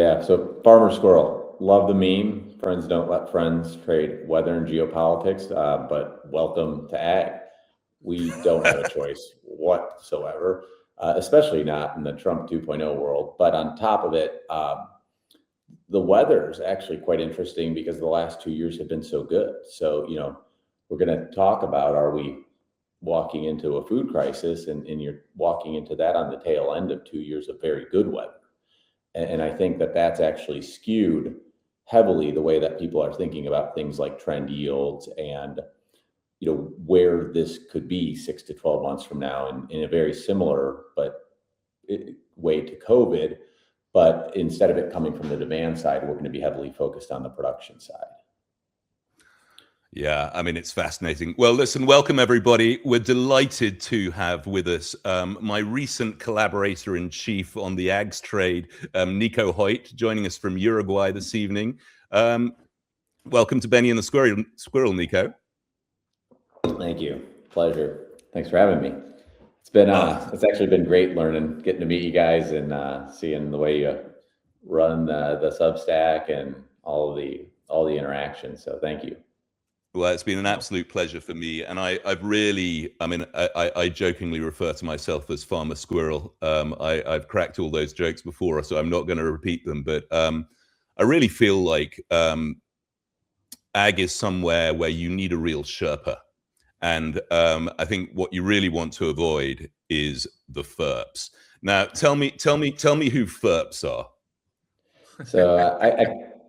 So Farmer Squirrel, love the meme. Friends don't let friends trade weather and geopolitics, but welcome to ag. We don't have a choice whatsoever, especially not in the Trump 2.0 world. But on top of it, the weather is actually quite interesting because the last 2 years have been so good. So, we're going to talk about, are we walking into a food crisis, and you're walking into that on the tail end of 2 years of very good weather. And I think that that's actually skewed heavily the way that people are thinking about things like trend yields and, where this could be 6 to 12 months from now, and in a very similar way to COVID. But instead of it coming from the demand side, we're going to be heavily focused on the production side. Yeah, I mean, it's fascinating. Well, listen, welcome everybody. We're delighted to have with us my recent collaborator in chief on the ags trade, Nico Hoyt, joining us from Uruguay this evening. Welcome to Benny and the Squirrel, Nico. Thank you. Pleasure. Thanks for having me. It's actually been great getting to meet you guys and seeing the way you run the Substack and all the interactions. So thank you. Well, it's been an absolute pleasure for me, and I jokingly refer to myself as Farmer Squirrel. I've cracked all those jokes before, so I'm not going to repeat them. But I really feel like ag is somewhere where you need a real Sherpa, and I think what you really want to avoid is the FERPs. Now, tell me who FERPs are. So I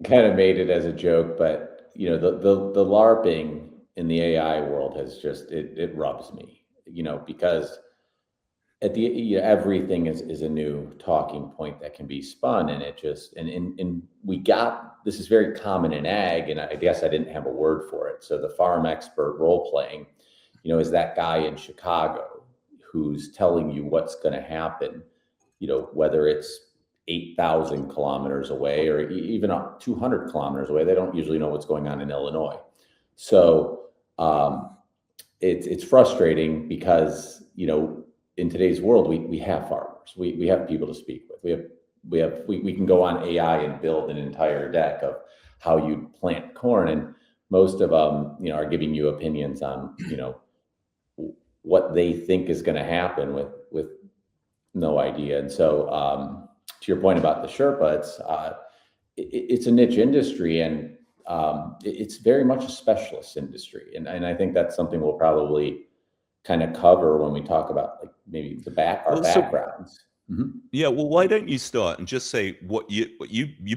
kind of made it as a joke, but the LARPing in the AI world has just, it rubs me, because at the everything is a new talking point that can be spun, and it just, and this is very common in ag, and I guess I didn't have a word for it. So the farm expert role playing, is that guy in Chicago who's telling you what's going to happen, whether it's 8,000 kilometers away or even 200 kilometers away. They don't usually know what's going on in Illinois. So it's frustrating because, in today's world, we have farmers, we have people to speak with. We can go on AI and build an entire deck of how you plant corn. And most of them, are giving you opinions on, what they think is going to happen with no idea. And so, to your point about the Sherpa, it's a niche industry, and it's very much a specialist industry. And I think that's something we'll probably kind of cover when we talk about maybe our backgrounds. Yeah, well, why don't you start and just say what you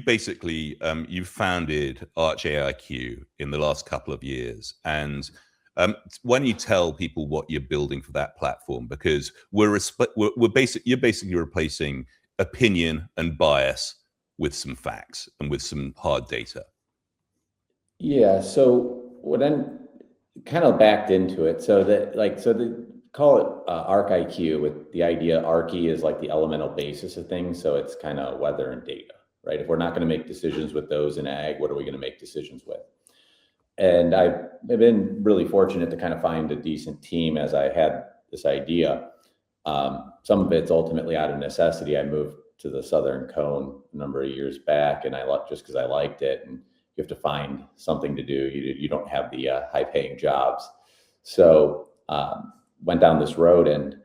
basically you founded ArchAIQ in the last couple of years, and why don't you tell people what you're building for that platform, because you're basically replacing opinion and bias with some facts and with some hard data. Yeah. So what I'm kind of backed into it. So call it ArchAIQ, with the idea Archi is like the elemental basis of things. So it's kind of weather and data, right? If we're not going to make decisions with those in ag, what are we going to make decisions with? And I've been really fortunate to kind of find a decent team as I had this idea. Some of it's ultimately out of necessity. I moved to the Southern Cone a number of years back, and I left just because I liked it. And you have to find something to do. You don't have the high-paying jobs. So went down this road, and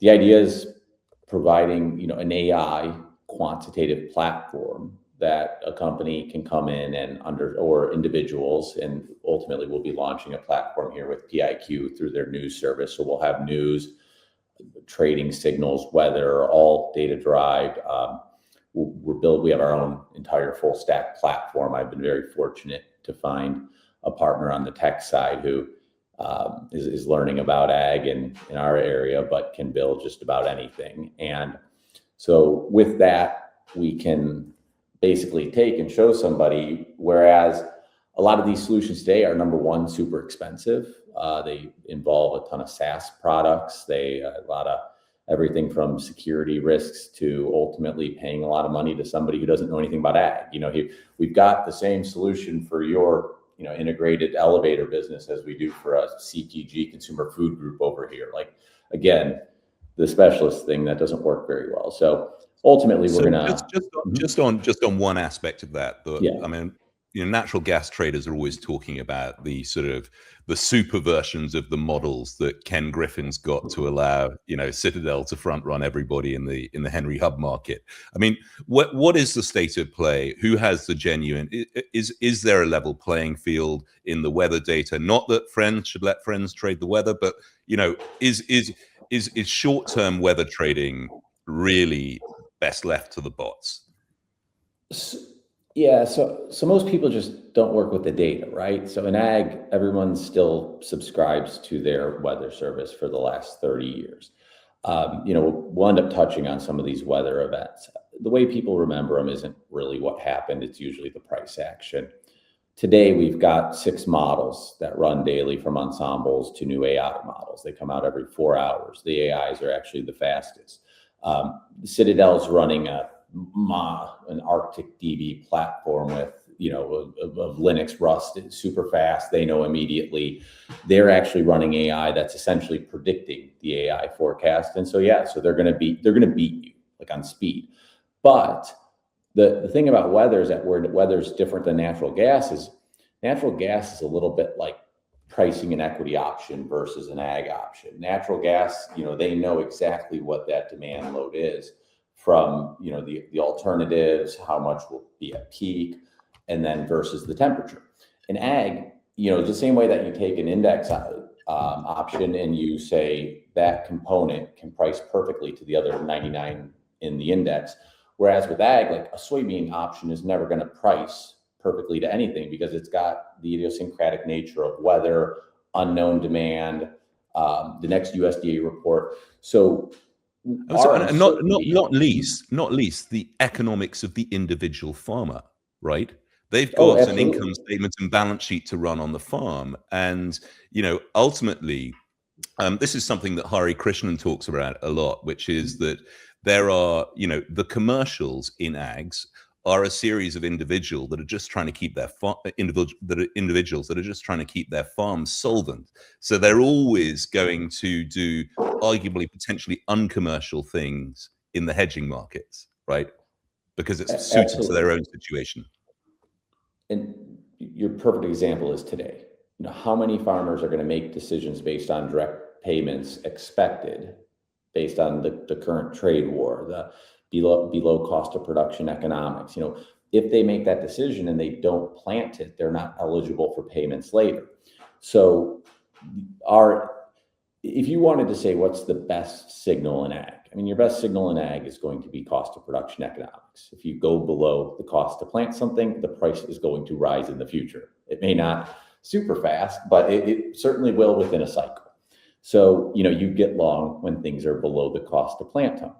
the idea is providing an AI quantitative platform that a company can come in and or individuals, and ultimately we'll be launching a platform here with PIQ through their news service. So we'll have news, trading signals, weather, all data derived. We have our own entire full stack platform. I've been very fortunate to find a partner on the tech side who is learning about ag in our area, but can build just about anything. And so with that, we can basically take and show somebody, whereas a lot of these solutions today are, number one, super expensive. They involve a ton of SaaS products. A lot of everything from security risks to ultimately paying a lot of money to somebody who doesn't know anything about ag. We've got the same solution for your integrated elevator business as we do for a CPG, consumer food group over here. Like, again, the specialist thing that doesn't work very well. So ultimately we're So gonna. just on one aspect of that, Yeah. I mean, natural gas traders are always talking about the sort of the super versions of the models that Ken Griffin's got to allow, Citadel to front run everybody in the Henry Hub market. I mean, what is the state of play? Who has the genuine? Is there a level playing field in the weather data? Not that friends should let friends trade the weather, but is short term weather trading really best left to the bots? Yeah, so most people just don't work with the data, right? So in ag, everyone still subscribes to their weather service for the last 30 years. We'll end up touching on some of these weather events. The way people remember them isn't really what happened. It's usually the price action. Today, we've got 6 models that run daily, from ensembles to new AI models. They come out every 4 hours. The AIs are actually the fastest. Citadel's running an Arctic DB platform with, of Linux Rust. It's super fast. They know immediately. They're actually running AI that's essentially predicting the AI forecast. And so they're going to beat you like on speed. But the thing about weather is that weather's different than natural gas is a little bit like pricing an equity option versus an ag option. Natural gas, they know exactly what that demand load is from, the alternatives, how much will be at peak, and then versus the temperature. In ag, the same way that you take an index option and you say that component can price perfectly to the other 99 in the index. Whereas with ag, like a soybean option is never going to price perfectly to anything because it's got the idiosyncratic nature of weather, unknown demand, the next USDA report. So, and not least the economics of the individual farmer, right? They've got an income statement and balance sheet to run on the farm, and ultimately, this is something that Hari Krishnan talks about a lot, which is that there are, the commercials in ags are a series of individuals that are just trying to keep their individuals that are just trying to keep their farms solvent. So they're always going to do arguably potentially uncommercial things in the hedging markets, right? Because it's suited to their own situation. And your perfect example is today. How many farmers are going to make decisions based on direct payments expected based on the current trade war, the below cost of production economics? If they make that decision and they don't plant it, they're not eligible for payments later. So if you wanted to say what's the best signal in ag, your best signal in ag is going to be cost of production economics. If you go below the cost to plant something, the price is going to rise in the future. It may not super fast, but it certainly will within a cycle. So, you get long when things are below the cost to plant them.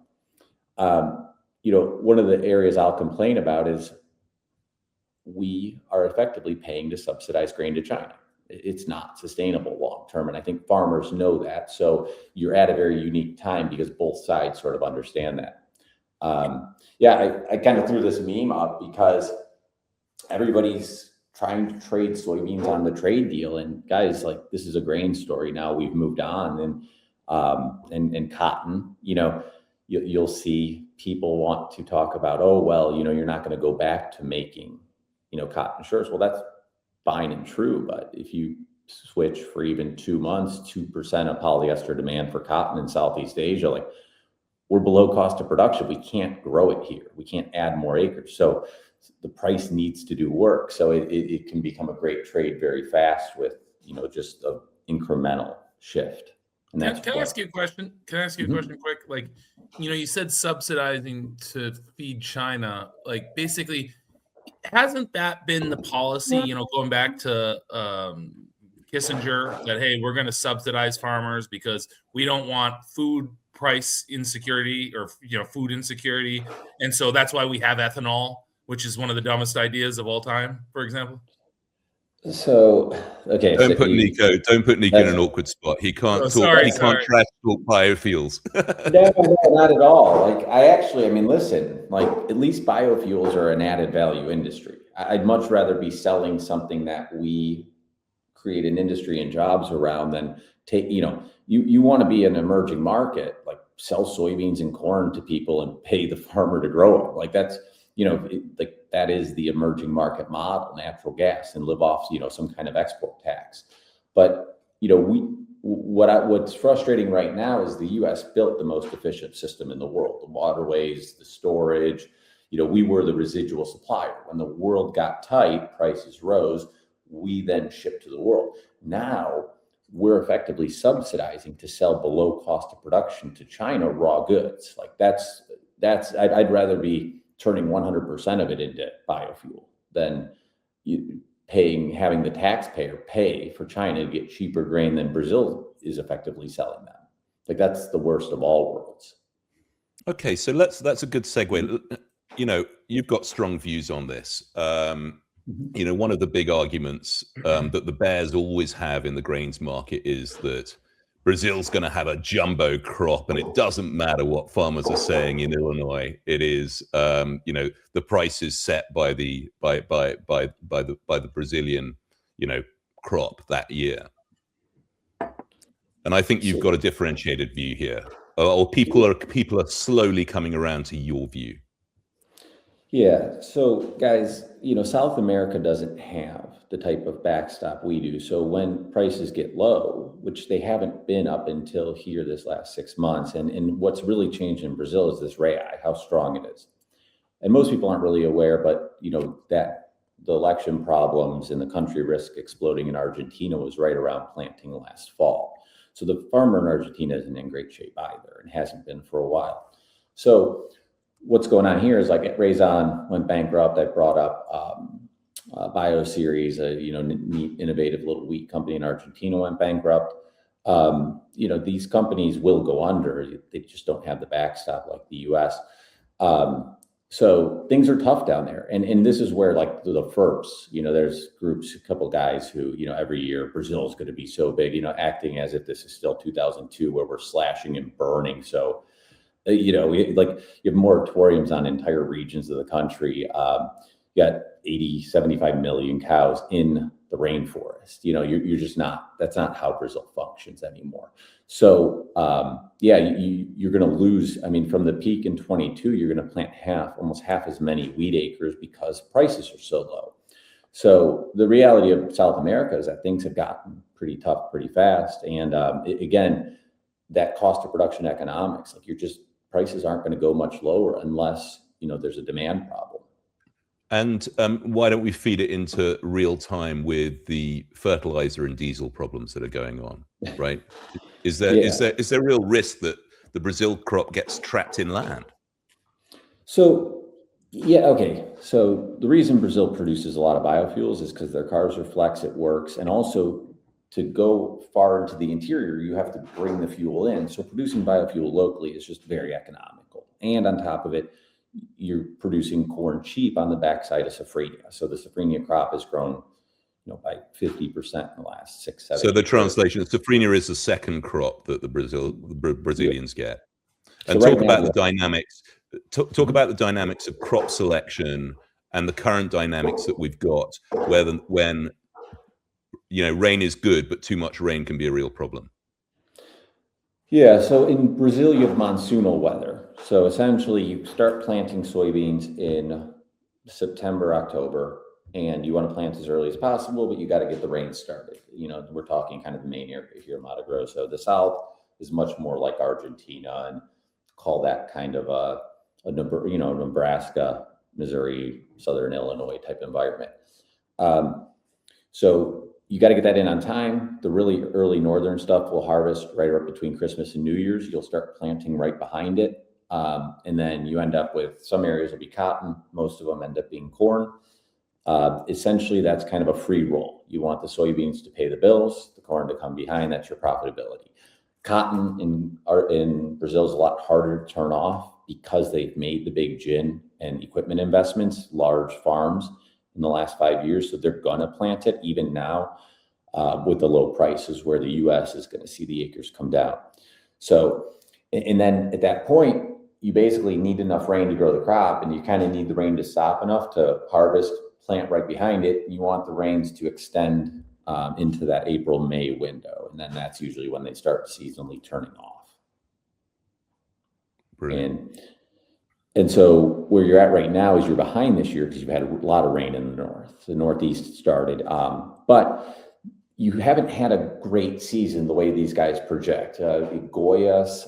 One of the areas I'll complain about is we are effectively paying to subsidize grain to China. It's not sustainable long term. And I think farmers know that. So you're at a very unique time because both sides sort of understand that. I kind of threw this meme up because everybody's trying to trade soybeans on the trade deal. And guys, like, this is a grain story. Now we've moved on. And cotton, you'll see people want to talk about, oh, well, you're not going to go back to making, cotton shirts. Well, that's fine and true. But if you switch for even 2 months, 2% of polyester demand for cotton in Southeast Asia, like, we're below cost of production. We can't grow it here. We can't add more acres. So the price needs to do work. So it can become a great trade very fast with, just an incremental shift. And that's Can I ask you a question? Can I ask you a question quick? Like, you said subsidizing to feed China. Like, basically, hasn't that been the policy, going back to Kissinger, that, hey, we're going to subsidize farmers because we don't want food price insecurity or, food insecurity. And so that's why we have ethanol, which is one of the dumbest ideas of all time, for example. So, okay. Don't put Nico in an awkward spot. He can't talk. He can't trash talk biofuels. No, not at all. Like, listen, like, at least biofuels are an added value industry. I'd much rather be selling something that we create an industry and jobs around than take, you want to be an emerging market, like sell soybeans and corn to people and pay the farmer to grow them. Like that's, like that is the emerging market model, natural gas, and live off, some kind of export tax. But, what's frustrating right now is the U.S. built the most efficient system in the world, the waterways, the storage. We were the residual supplier. When the world got tight, prices rose, we then shipped to the world. Now we're effectively subsidizing to sell below cost of production to China raw goods. Like I'd rather be turning 100% of it into biofuel than having the taxpayer pay for China to get cheaper grain than Brazil is effectively selling them. Like that's the worst of all worlds. Okay, so that's a good segue. You've got strong views on this. One of the big arguments that the bears always have in the grains market is that Brazil's going to have a jumbo crop, and it doesn't matter what farmers are saying in Illinois. It is, the price is set by the Brazilian, crop that year. And I think you've got a differentiated view here, or people are slowly coming around to your view. Yeah. So guys, South America doesn't have the type of backstop we do. So when prices get low, which they haven't been up until here this last 6 months, and what's really changed in Brazil is this real, how strong it is. And most people aren't really aware, but that the election problems and the country risk exploding in Argentina was right around planting last fall. So the farmer in Argentina isn't in great shape either, and hasn't been for a while. So what's going on here is like Raison went bankrupt. I brought up BioSeries, a neat, innovative little wheat company in Argentina went bankrupt. These companies will go under. They just don't have the backstop like the U.S. So things are tough down there, and this is where like the FERPs, there's groups, a couple guys who every year Brazil is going to be so big, acting as if this is still 2002 where we're slashing and burning. So you have moratoriums on entire regions of the country. You got 80, 75 million cows in the rainforest. You're just not, that's not how Brazil functions anymore. So you're going to lose. I mean, from the peak in 22, you're going to plant almost half as many wheat acres because prices are so low. So the reality of South America is that things have gotten pretty tough pretty fast. And again, that cost of production economics, like prices aren't going to go much lower unless, there's a demand problem. And why don't we feed it into real time with the fertilizer and diesel problems that are going on, right? Is there real risk that the Brazil crop gets trapped in land? So, okay. So the reason Brazil produces a lot of biofuels is because their cars are flex, it works. And also to go far into the interior, you have to bring the fuel in. So producing biofuel locally is just very economical. And on top of it, you're producing corn cheap on the backside of safrinha. So the safrinha crop has grown, by 50% in the last 6, 7 years. So the translation, safrinha is the second crop that the Brazilians get. And So talk about the dynamics. Talk about the dynamics of crop selection and the current dynamics that we've got, when rain is good, but too much rain can be a real problem. Yeah, so in Brazil, you have monsoonal weather. So essentially, you start planting soybeans in September, October, and you want to plant as early as possible, but you got to get the rain started. We're talking kind of the main area here, Mato Grosso. The South is much more like Argentina, and call that kind of a Nebraska, Missouri, Southern Illinois type environment. So you got to get that in on time. The really early northern stuff will harvest right up between Christmas and New Year's. You'll start planting right behind it. And then you end up with some areas will be cotton. Most of them end up being corn. Essentially, that's kind of a free roll. You want the soybeans to pay the bills, the corn to come behind. That's your profitability. Cotton in Brazil is a lot harder to turn off because they've made the big gin and equipment investments, large farms in the last 5 years. So they're going to plant it even now with the low prices where the U.S. is going to see the acres come down. So, and then at that point, you basically need enough rain to grow the crop, and you kind of need the rain to stop enough to harvest, plant right behind it. You want the rains to extend into that April, May window. And then that's usually when they start seasonally turning off. Brilliant. And so where you're at right now is you're behind this year because you've had a lot of rain in the north. The Northeast started, but you haven't had a great season the way these guys project. Goyas,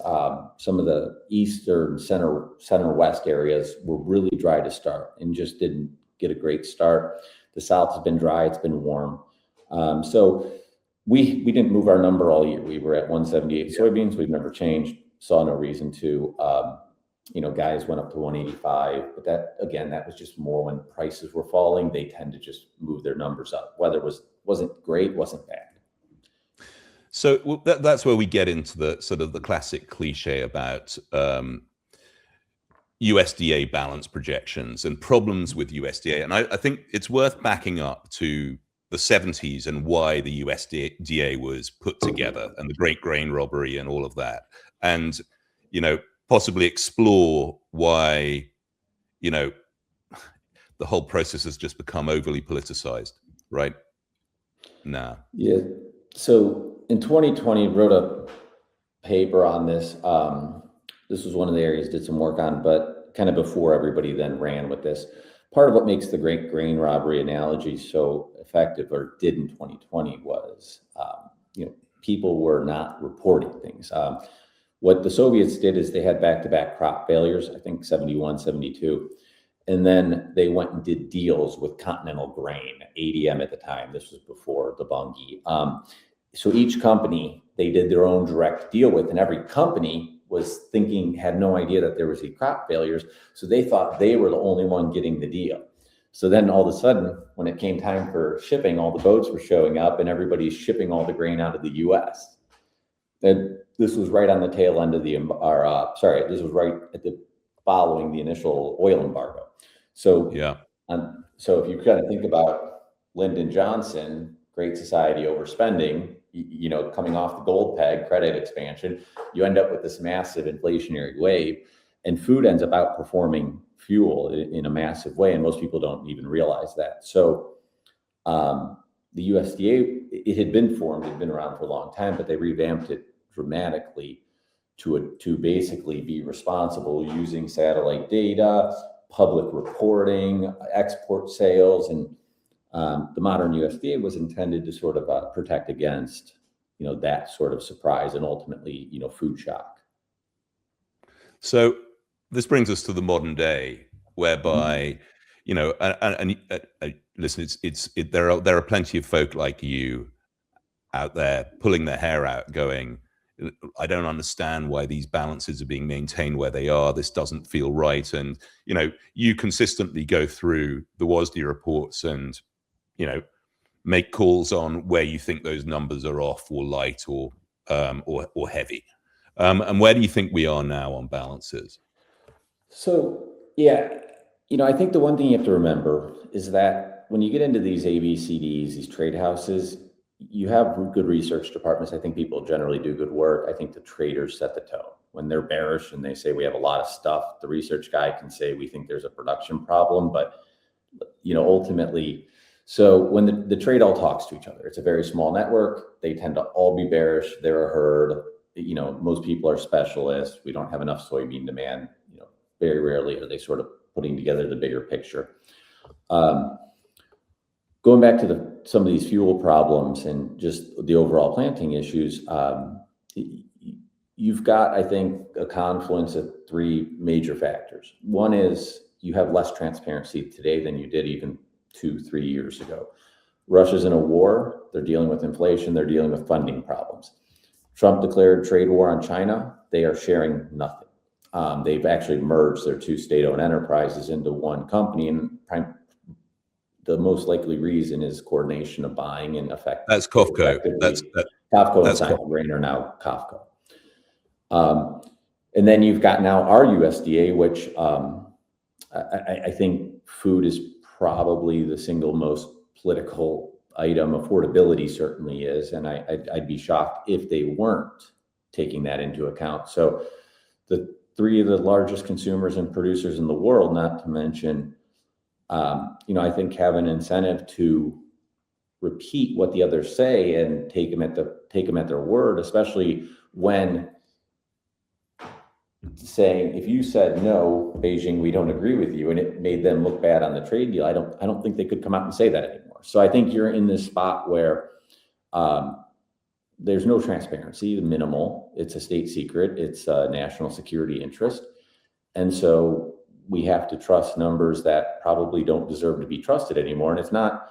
some of the eastern center west areas were really dry to start and just didn't get a great start. The south has been dry, it's been warm. So we didn't move our number all year. We were at 178 soybeans, we've never changed, saw no reason to. Guys went up to 185, but that was just more when prices were falling. They tend to just move their numbers up. Weather wasn't great, wasn't bad. So that's where we get into the sort of the classic cliche about USDA balance projections and problems with USDA. And I think it's worth backing up to the 70s and why the USDA was put together and the Great Grain Robbery and all of that. And, possibly explore why, the whole process has just become overly politicized right now. Yeah. So in 2020, wrote a paper on this. This was one of the areas did some work on, but kind of before everybody then ran with this. Part of what makes the Great Grain Robbery analogy so effective, or did in 2020, was, people were not reporting things. What the Soviets did is they had back-to-back crop failures, I think 71, 72. And then they went and did deals with Continental Grain, ADM at the time. This was before the Bungie. So each company, they did their own direct deal with, and every company had no idea that there was these crop failures. So they thought they were the only one getting the deal. So then all of a sudden, when it came time for shipping, all the boats were showing up and everybody's shipping all the grain out of the US. And this was right on the tail end of this was right at the following the initial oil embargo. So so if you kind of think about Lyndon Johnson, Great Society overspending, coming off the gold peg, credit expansion, you end up with this massive inflationary wave, and food ends up outperforming fuel in a massive way, and most people don't even realize that. So the USDA, it had been formed, it had been around for a long time, but they revamped it dramatically to basically be responsible using satellite data, public reporting, export sales, and the modern USDA was intended to sort of protect against, that sort of surprise and ultimately, food shock. So this brings us to the modern day, whereby, listen, there are plenty of folk like you out there pulling their hair out, going, I don't understand why these balances are being maintained where they are. This doesn't feel right. And, you consistently go through the WASDE reports and, make calls on where you think those numbers are off or light or heavy. And where do you think we are now on balances? So, I think the one thing you have to remember is that when you get into these ABCDs, these trade houses, you have good research departments. I think people generally do good work. I think the traders set the tone. When they're bearish and they say we have a lot of stuff, the research guy can say we think there's a production problem, but ultimately, so when the trade all talks to each other, it's a very small network. They tend to all be bearish. They're a herd. Most people are specialists. We don't have enough soybean demand. Very rarely are they sort of putting together the bigger picture. Going back to some of these fuel problems and just the overall planting issues, you've got, I think, a confluence of three major factors. One is you have less transparency today than you did even 2-3 years ago. Russia's in a war. They're dealing with inflation. They're dealing with funding problems. Trump declared trade war on China. They are sharing nothing. They've actually merged their two state-owned enterprises into one company, and the most likely reason is coordination of buying and effect. That's COFCO. COFCO and Single Grain are now COFCO. And then you've got now our USDA, which I think food is probably the single most political item. Affordability certainly is, and I'd be shocked if they weren't taking that into account. So the three of the largest consumers and producers in the world, not to mention, I think have an incentive to repeat what the others say and take them at their word, especially when saying, if you said no, Beijing, we don't agree with you, and it made them look bad on the trade deal, I don't think they could come out and say that anymore. So I think you're in this spot where there's no transparency, minimal. It's a state secret. It's a national security interest. And so we have to trust numbers that probably don't deserve to be trusted anymore. And it's not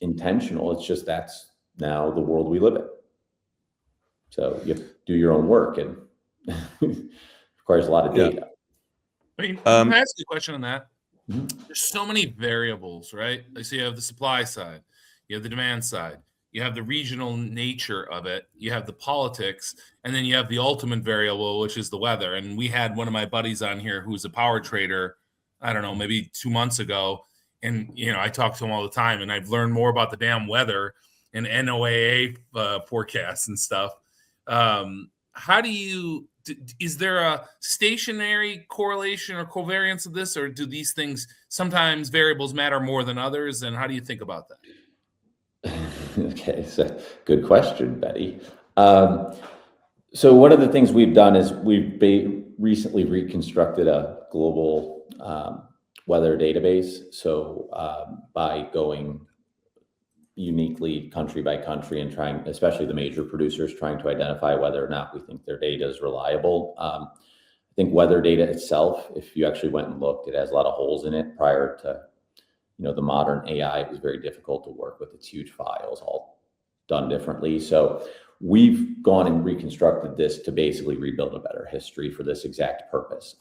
intentional. It's just that's now the world we live in. So you have to do your own work, and requires a lot of data. I mean, can I ask you a question on that? Mm-hmm. There's so many variables, right? Like, so you have the supply side, you have the demand side, you have the regional nature of it, you have the politics, and then you have the ultimate variable, which is the weather. And we had one of my buddies on here who's a power trader, I don't know, maybe 2 months ago. And, you know, I talk to him all the time, and I've learned more about the damn weather and NOAA forecasts and stuff. How do you, is there a stationary correlation or covariance of this, or do these things, sometimes variables matter more than others? And how do you think about that? Okay, so good question, Betty. So one of the things we've done is we've recently reconstructed a global weather database. So by going uniquely country by country and trying, especially the major producers, trying to identify whether or not we think their data is reliable. I think weather data itself, if you actually went and looked, it has a lot of holes in it. Prior to, you know, the modern AI, it was very difficult to work with. It's huge files, all done differently. So we've gone and reconstructed this to basically rebuild a better history for this exact purpose.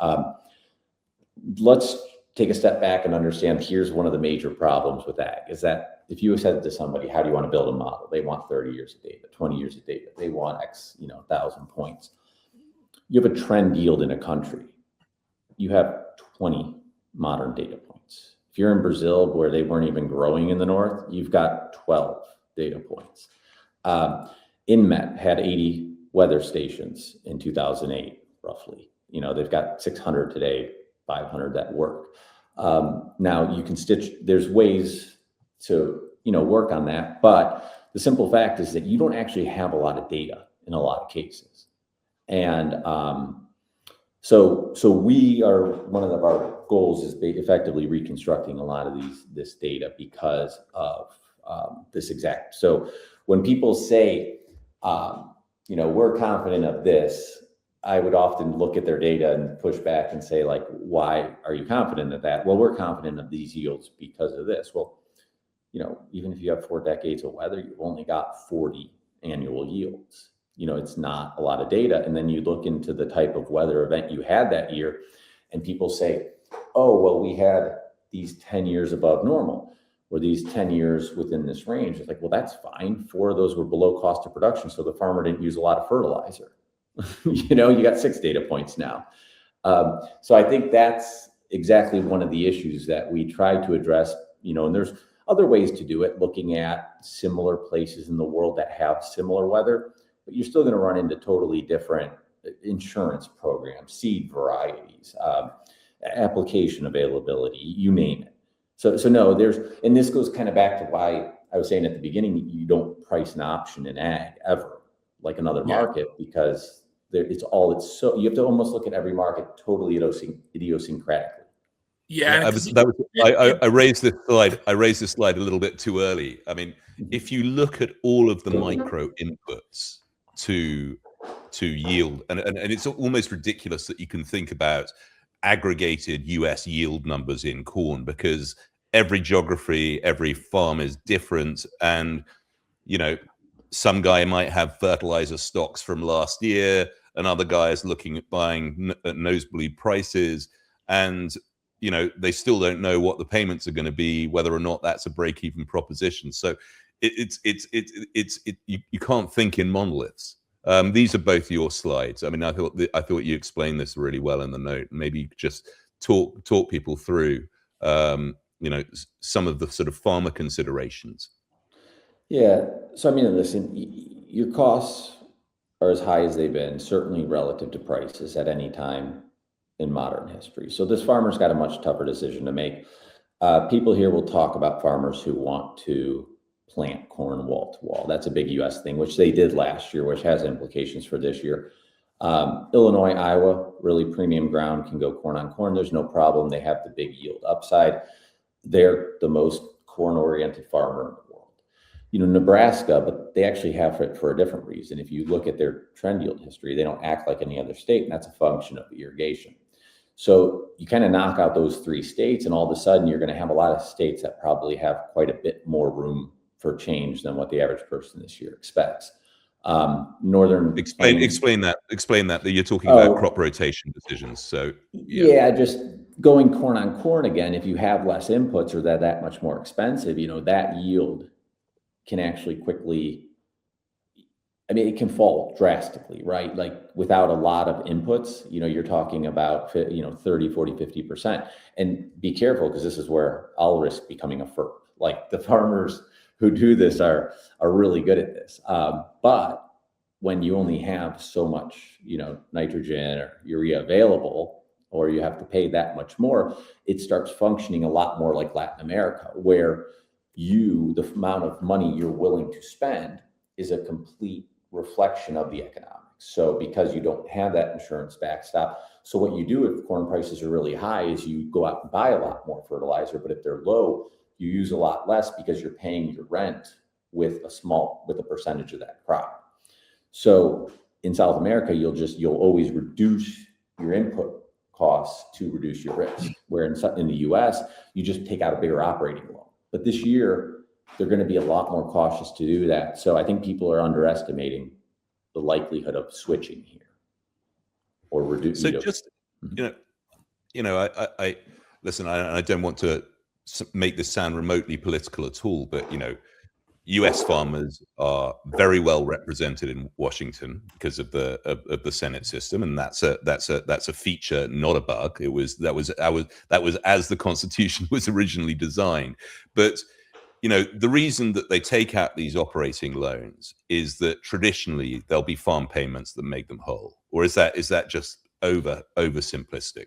Let's take a step back and understand, here's one of the major problems with ag, is that if you said to somebody, how do you want to build a model? They want 30 years of data, 20 years of data. They want X, 1,000 points. You have a trend yield in a country. You have 20 modern data points. If you're in Brazil, where they weren't even growing in the north, you've got 12 data points. Imminent had 80 weather stations in 2008, roughly. They've got 600 today, 500 that work. Now you can there's ways to, work on that, but the simple fact is that you don't actually have a lot of data in a lot of cases. And so we are, one of our goals is effectively reconstructing a lot of this data because of this exact. So when people say, we're confident of this, I would often look at their data and push back and say, like, why are you confident of that? Well, we're confident of these yields because of this. Well, even if you have 4 decades of weather, you've only got 40 annual yields. It's not a lot of data. And then you look into the type of weather event you had that year, and people say, oh, well, we had these 10 years above normal, or these 10 years within this range. It's like, well, that's fine. 4 of those were below cost of production, so the farmer didn't use a lot of fertilizer. You got 6 data points now. So I think that's exactly one of the issues that we try to address, and there's other ways to do it, looking at similar places in the world that have similar weather, but you're still going to run into totally different insurance programs, seed varieties, application availability, you name it. So no, and this goes kind of back to why I was saying at the beginning, you don't price an option in ag ever like another market, because you have to almost look at every market totally idiosyncratically. Yeah, I raised this slide. I raised this slide a little bit too early. I mean, if you look at all of the micro inputs to yield, and it's almost ridiculous that you can think about aggregated US yield numbers in corn, because every geography, every farm is different, and some guy might have fertilizer stocks from last year, another guy is looking at buying at nosebleed prices, and they still don't know what the payments are going to be, whether or not that's a break-even proposition. So you can't think in monoliths. These are both your slides. I mean, I thought you explained this really well in the note. Maybe you could just talk people through some of the sort of farmer considerations. Yeah. So, I mean, listen, your costs are as high as they've been, certainly relative to prices at any time in modern history. So this farmer's got a much tougher decision to make. People here will talk about farmers who want to plant corn wall to wall. That's a big US thing, which they did last year, which has implications for this year. Illinois, Iowa, really premium ground, can go corn on corn. There's no problem. They have the big yield upside. They're the most corn-oriented farmer in the world. Nebraska, but they actually have it for a different reason. If you look at their trend yield history, they don't act like any other state, and that's a function of the irrigation. So you kind of knock out those 3 states, and all of a sudden you're going to have a lot of states that probably have quite a bit more room for change than what the average person this year expects. Northern explain that you're talking about crop rotation decisions. So yeah, just going corn on corn again. If you have less inputs or that much more expensive, that yield can actually quickly, it can fall drastically, right? Like without a lot of inputs, you're talking about 30, 40, 50%. And be careful, because this is where I'll risk becoming a FERP. Like the farmers who do this are really good at this. But when you only have so much, nitrogen or urea available, or you have to pay that much more, it starts functioning a lot more like Latin America, where the amount of money you're willing to spend is a complete reflection of the economics. So because you don't have that insurance backstop, so what you do if corn prices are really high is you go out and buy a lot more fertilizer, but if they're low, you use a lot less because you're paying your rent with a percentage of that crop. So in South America, you'll always reduce your input costs to reduce your risk. Where in the US, you just take out a bigger operating loan. But this year, they're going to be a lot more cautious to do that. So I think people are underestimating the likelihood of switching here or reduce. So just, I listen, I don't want to make this sound remotely political at all, but, US farmers are very well represented in Washington because of the Senate system, and that's a feature, not a bug. That was as the Constitution was originally designed. But the reason that they take out these operating loans is that traditionally there'll be farm payments that make them whole, or is that just oversimplistic?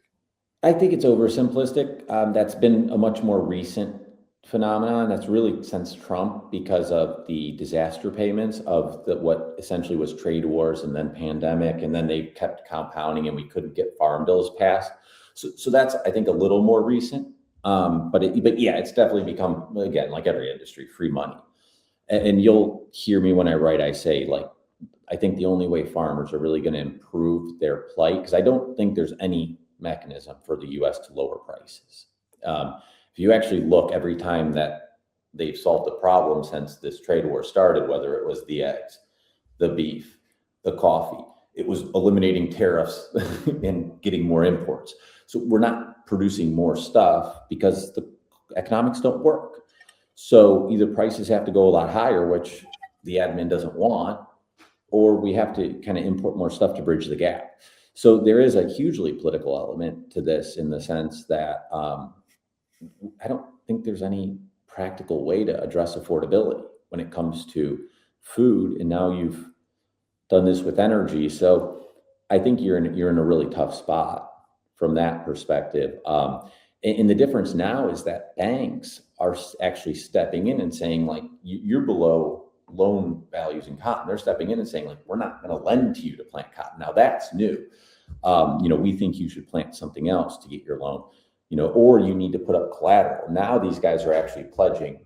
I think it's oversimplistic. That's been a much more recent phenomenon. That's really since Trump, because of the disaster payments of what essentially was trade wars and then pandemic, and then they kept compounding and we couldn't get farm bills passed. So that's, I think, a little more recent. But yeah, it's definitely become, again, like every industry, free money. And you'll hear me when I write, I say, like, I think the only way farmers are really going to improve their plight, because I don't think there's any mechanism for the US to lower prices. If you actually look, every time that they've solved the problem since this trade war started, whether it was the eggs, the beef, the coffee, it was eliminating tariffs and getting more imports. So we're not producing more stuff because the economics don't work. So either prices have to go a lot higher, which the admin doesn't want, or we have to kind of import more stuff to bridge the gap. So there is a hugely political element to this, in the sense that I don't think there's any practical way to address affordability when it comes to food. And now you've done this with energy. So I think you're in a really tough spot from that perspective. And the difference now is that banks are actually stepping in and saying, like, you're below loan values in cotton. They're stepping in and saying, like, we're not going to lend to you to plant cotton. Now that's new. We think you should plant something else to get your loan, or you need to put up collateral. Now these guys are actually pledging,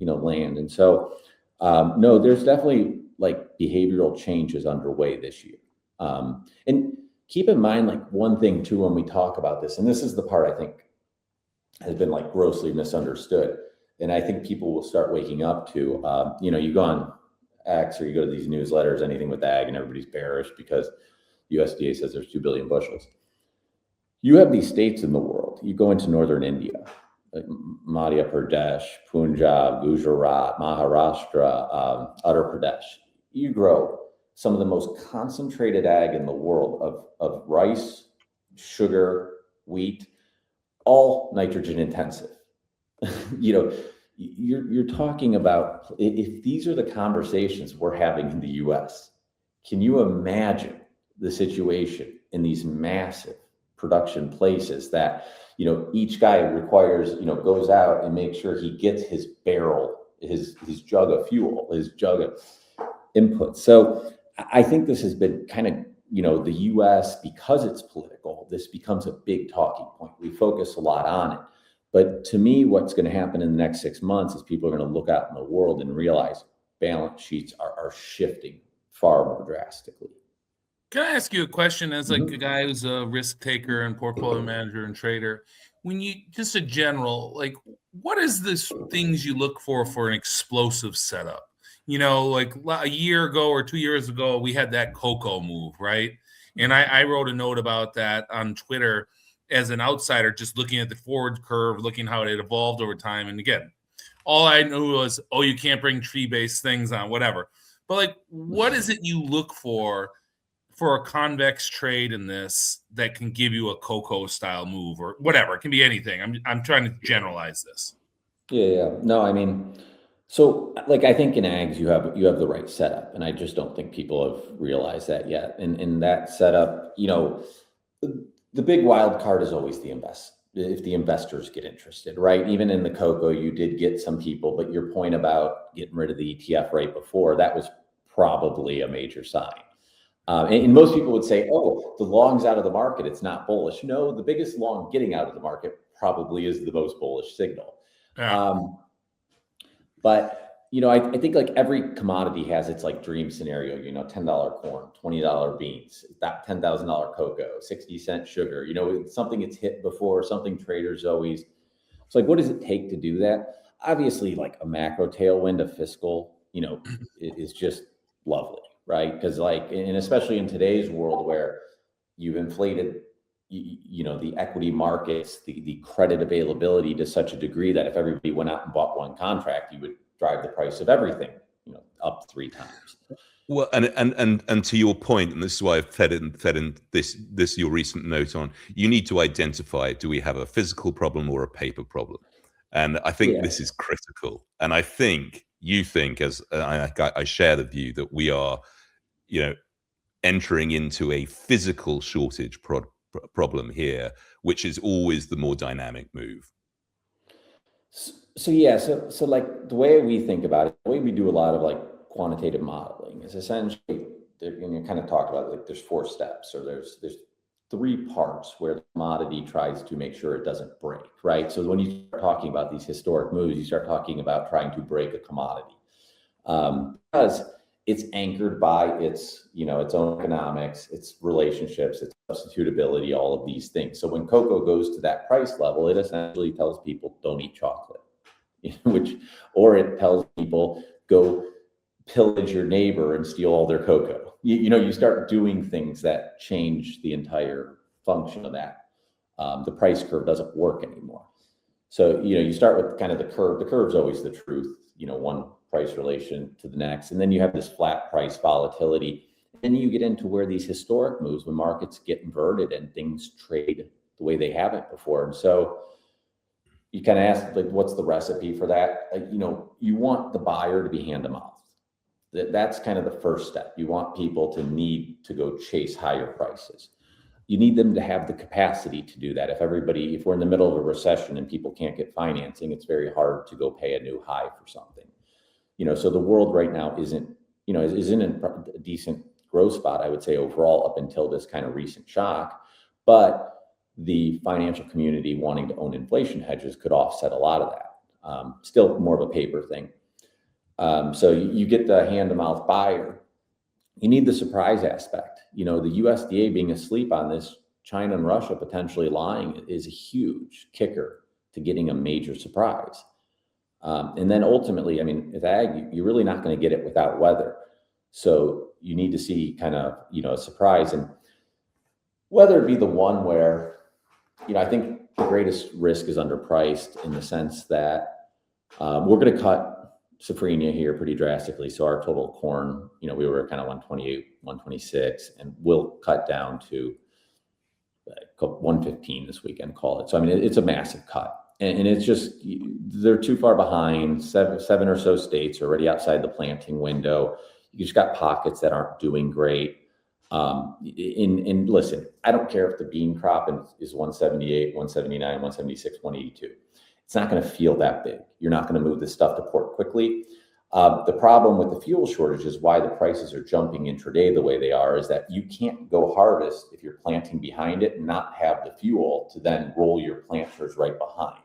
land. And so, no, there's definitely like behavioral changes underway this year. And keep in mind, like, one thing too, when we talk about this, and this is the part I think has been like grossly misunderstood, and I think people will start waking up to, you go on X or you go to these newsletters, anything with ag, and everybody's bearish because USDA says there's 2 billion bushels. You have these states in the world. You go into northern India, like Madhya Pradesh, Punjab, Gujarat, Maharashtra, Uttar Pradesh. You grow some of the most concentrated ag in the world of rice, sugar, wheat, all nitrogen intensive. You're talking about, if these are the conversations we're having in the US, can you imagine the situation in these massive production places that, each guy requires, goes out and makes sure he gets his barrel, his jug of fuel, his jug of input. So I think this has been kind of the US, because it's political, this becomes a big talking point. We focus a lot on it. But to me, what's going to happen in the next 6 months is people are going to look out in the world and realize balance sheets are shifting far more drastically. Can I ask you a question as like a guy who's a risk taker and portfolio manager and trader? When you just a general, like what is this things you look for an explosive setup? Like a year ago or 2 years ago, we had that cocoa move, right? And I wrote a note about that on Twitter as an outsider, just looking at the forward curve, looking how it had evolved over time. And again, all I knew was, oh, you can't bring tree-based things on, whatever. But like, what is it you look for a convex trade in this that can give you a cocoa style move or whatever? It can be anything. I'm trying to generalize this. Yeah. No, I mean, so like I think in ags you have the right setup, and I just don't think people have realized that yet. And in that setup, the big wild card is always if the investors get interested, right? Even in the cocoa, you did get some people, but your point about getting rid of the ETF right before, that was probably a major sign. And most people would say, oh, the long's out of the market, it's not bullish. No, the biggest long getting out of the market probably is the most bullish signal. Yeah. But I think like every commodity has its like dream scenario, $10 corn, $20 beans, that $10,000 cocoa, 60-cent sugar, something it's hit before, something traders always. It's like, what does it take to do that? Obviously, like a macro tailwind of fiscal, is just lovely, right? Because and especially in today's world where you've inflated the equity markets, the credit availability to such a degree that if everybody went out and bought one contract, you would drive the price of everything, up 3 times. Well, and to your point, and this is why I've fed in this your recent note on, you need to identify, do we have a physical problem or a paper problem? And I think this is critical. And I think you think, as I share the view that we are, entering into a physical shortage problem here, which is always the more dynamic move. So like the way we think about it, the way we do a lot of like quantitative modeling is essentially, and you kind of talked about it, like there's 4 steps, or there's 3 parts where the commodity tries to make sure it doesn't break, right? So when you start talking about these historic moves, you start talking about trying to break a commodity, because it's anchored by its own economics, its relationships, its substitutability, all of these things. So when cocoa goes to that price level, it essentially tells people don't eat chocolate, or it tells people go pillage your neighbor and steal all their cocoa. You start doing things that change the entire function of that. The price curve doesn't work anymore. So, you start with kind of the curve. The curve's always the truth, one price relation to the next. And then you have this flat price volatility. And then you get into where these historic moves, when markets get inverted and things trade the way they haven't before. And so you kind of ask, like, what's the recipe for that? You want the buyer to be hand to mouth. That's kind of the first step. You want people to need to go chase higher prices. You need them to have the capacity to do that. If we're in the middle of a recession and people can't get financing, it's very hard to go pay a new high for something. So the world right now isn't in a decent growth spot, I would say, overall, up until this kind of recent shock. But the financial community wanting to own inflation hedges could offset a lot of that. Still more of a paper thing. So you get the hand-to-mouth buyer. You need the surprise aspect. The USDA being asleep on this, China and Russia potentially lying, is a huge kicker to getting a major surprise. And then ultimately, with ag, you're really not going to get it without weather. So you need to see kind of, a surprise. And weather be the one where, I think the greatest risk is underpriced, in the sense that we're going to cut safrinha here pretty drastically. So our total corn, we were kind of 128, 126, and we'll cut down to 115 this weekend, call it. So, it's a massive cut. And it's just, they're too far behind. Seven or so states are already outside the planting window. You just got pockets that aren't doing great. And listen, I don't care if the bean crop is 178, 179, 176, 182. It's not going to feel that big. You're not going to move this stuff to port quickly. The problem with the fuel shortage is why the prices are jumping intraday the way they are, is that you can't go harvest if you're planting behind it and not have the fuel to then roll your planters right behind.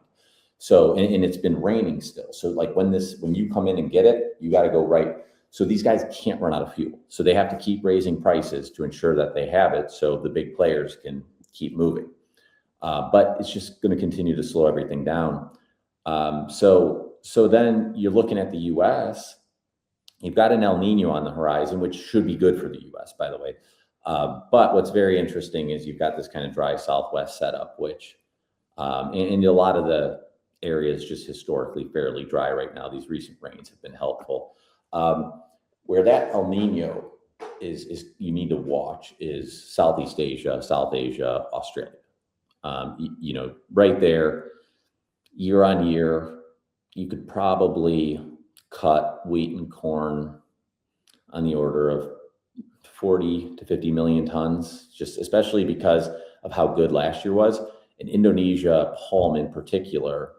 So, and it's been raining still. So like when you come in and get it, you got to go right. So these guys can't run out of fuel. So they have to keep raising prices to ensure that they have it so the big players can keep moving. But it's just going to continue to slow everything down. So then you're looking at the US, you've got an El Nino on the horizon, which should be good for the US, by the way. But what's very interesting is you've got this kind of dry Southwest setup, which, and a lot of the areas just historically fairly dry right now. These recent rains have been helpful. Where that El Nino is you need to watch is Southeast Asia, South Asia, Australia. Right there, year on year, you could probably cut wheat and corn on the order of 40 to 50 million tons, just especially because of how good last year was. In Indonesia, palm in particular,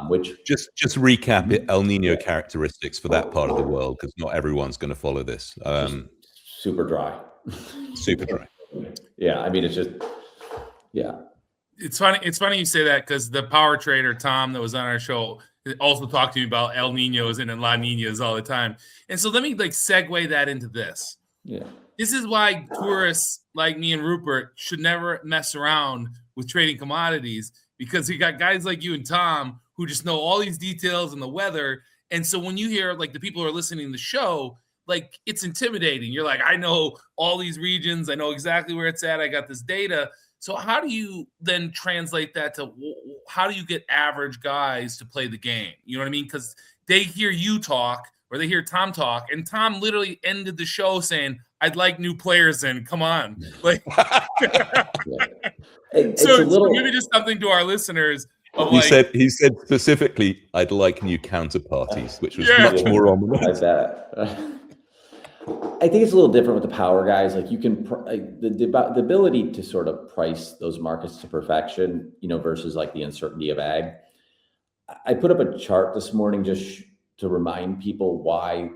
which just recap it, El Nino characteristics for that part of the world, because not everyone's going to follow this. Super dry. Super dry. Yeah, I mean, it's just, yeah. It's funny you say that, because the power trader Tom that was on our show also talked to me about El Ninos and La Ninas all the time. And so let me segue that into this. Yeah. This is why tourists like me and Rupert should never mess around with trading commodities, because you got guys like you and Tom who just know all these details and the weather. And so when you hear the people who are listening to the show, it's intimidating. You're like, I know all these regions. I know exactly where it's at. I got this data. So how do you then translate that to how do you get average guys to play the game? You know what I mean? Because they hear you talk or they hear Tom talk, and Tom literally ended the show saying, I'd like new players in. Come on. So maybe just something to our listeners. He said specifically, I'd like new counterparties, which was much more ominous. I think it's a little different with the power guys. You can the ability to sort of price those markets to perfection, versus the uncertainty of ag. I put up a chart this morning just to remind people why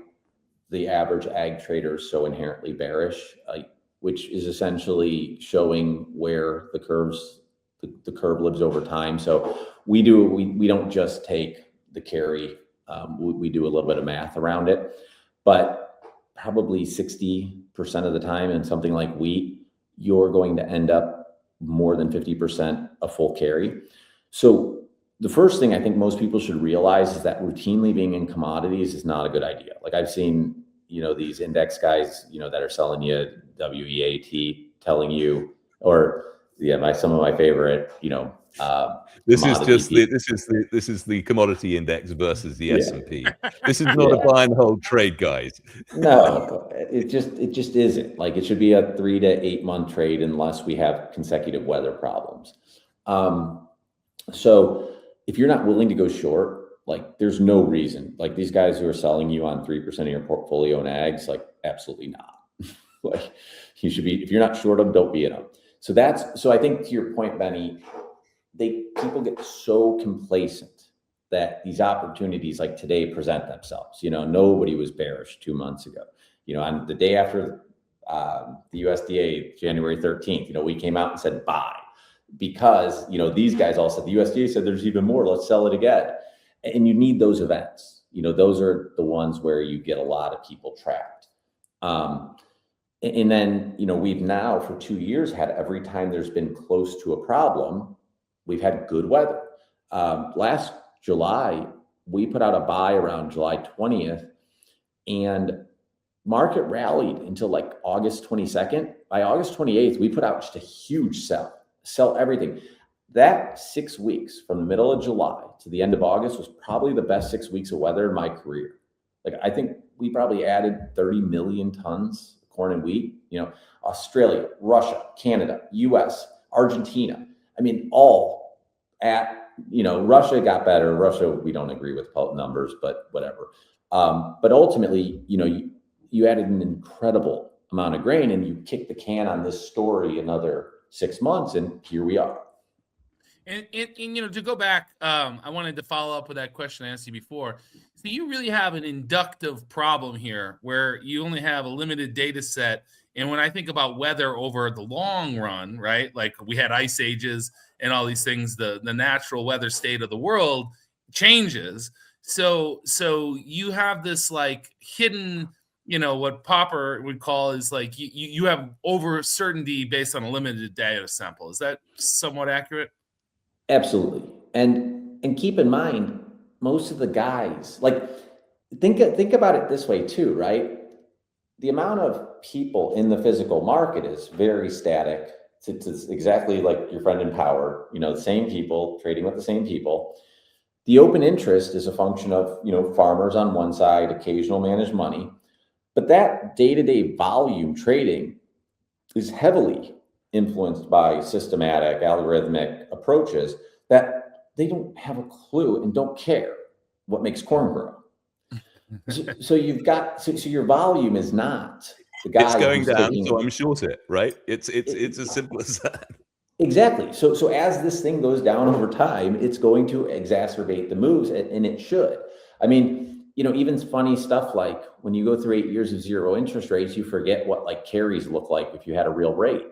the average ag trader is so inherently bearish, which is essentially showing where the curve lives over time. So we don't just take the carry. We do a little bit of math around it, but probably 60% of the time in something like wheat, you're going to end up more than 50% a full carry. So the first thing I think most people should realize is that routinely being in commodities is not a good idea. I've seen, these index guys, that are selling you WEAT, telling you, or some of my favorite, this is the commodity index versus the S&P. This is not a buy and hold trade, guys. No, it just isn't. It should be a 3 to 8 month trade unless we have consecutive weather problems. So if you're not willing to go short, there's no reason. These guys who are selling you on 3% of your portfolio in ags, absolutely not. You should be, if you're not short them, don't be in them. So I think to your point, Benny, people get so complacent that these opportunities today present themselves. Nobody was bearish 2 months ago. On the day after the USDA, January 13th, we came out and said buy, because these guys all said, the USDA said there's even more, let's sell it again. And you need those events. Those are the ones where you get a lot of people trapped. And then, we've now for 2 years had, every time there's been close to a problem, we've had good weather. Last July, we put out a buy around July 20th, and market rallied until August 22nd. By August 28th, we put out just a huge sell everything. That 6 weeks from the middle of July to the end of August was probably the best 6 weeks of weather in my career. I think we probably added 30 million tons of corn and wheat. Australia, Russia, Canada, US, Argentina. All at, Russia got better. Russia, we don't agree with numbers, but whatever. But ultimately, you added an incredible amount of grain, and you kicked the can on this story another 6 months, and here we are. And to go back, I wanted to follow up with that question I asked you before. So you really have an inductive problem here where you only have a limited data set. And when I think about weather over the long run, right? Like we had ice ages and all these things, the natural weather state of the world changes. So you have this like hidden, what Popper would call is like you have over certainty based on a limited data sample. Is that somewhat accurate? Absolutely. And keep in mind, most of the guys, like think about it this way too, right? The amount of people in the physical market is very static. It's exactly like your friend in power, the same people trading with the same people. The open interest is a function of, farmers on one side, occasional managed money, but that day-to-day volume trading is heavily influenced by systematic, algorithmic approaches that they don't have a clue and don't care what makes corn grow. So you've got so your volume is not the guy. It's going who's down, taking, so I'm short it, right? It's as simple as that. Exactly. So as this thing goes down over time, it's going to exacerbate the moves, and it should. I mean, even funny stuff like when you go through 8 years of zero interest rates, you forget what like carries look like if you had a real rate.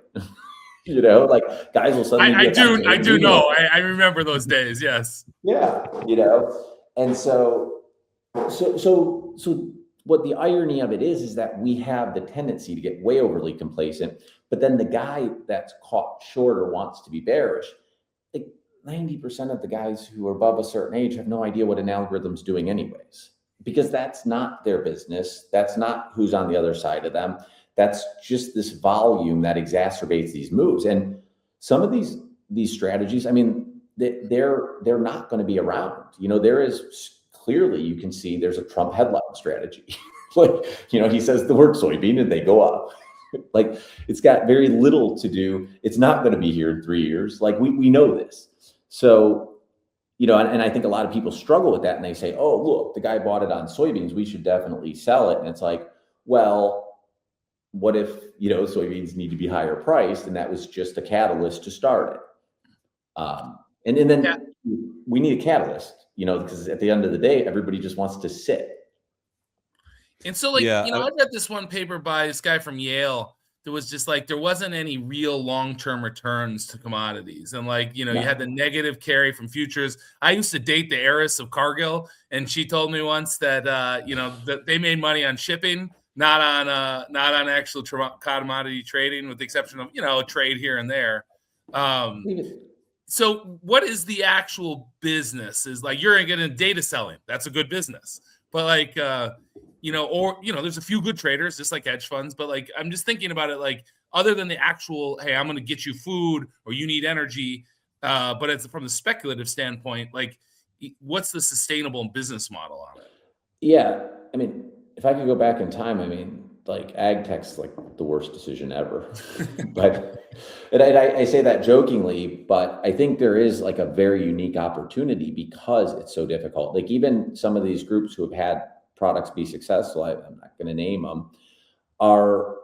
Like guys will suddenly. I do know. I remember those days. Yes. Yeah. And so what the irony of it is that we have the tendency to get way overly complacent, but then the guy that's caught short or wants to be bearish, like 90% of the guys who are above a certain age have no idea what an algorithm's doing anyways, because that's not their business. That's not who's on the other side of them. That's just this volume that exacerbates these moves. And some of these strategies, I mean, they're not going to be around. There is clearly, you can see there's a Trump headline strategy. Like, he says the word soybean and they go up. Like, it's got very little to do. It's not going to be here in 3 years. Like, we know this. So, and I think a lot of people struggle with that, and they say, oh, look, the guy bought it on soybeans, we should definitely sell it. And it's like, well, what if, soybeans need to be higher priced, and that was just a catalyst to start it? And then we need a catalyst, because at the end of the day, everybody just wants to sit. And so, I read this one paper by this guy from Yale that was just like, there wasn't any real long-term returns to commodities. And you had the negative carry from futures. I used to date the heiress of Cargill, and she told me once that, that they made money on shipping, not on actual commodity trading, with the exception of, a trade here and there. So what is the actual business? Is like, you're getting data selling. That's a good business. But there's a few good traders, just like hedge funds. But I'm just thinking about it, other than the actual, hey, I'm going to get you food or you need energy. But it's from the speculative standpoint, what's the sustainable business model on it? Yeah. I mean, if I could go back in time, ag tech's the worst decision ever. And I say that jokingly, but I think there is a very unique opportunity because it's so difficult. Even some of these groups who have had products be successful, I'm not going to name them, are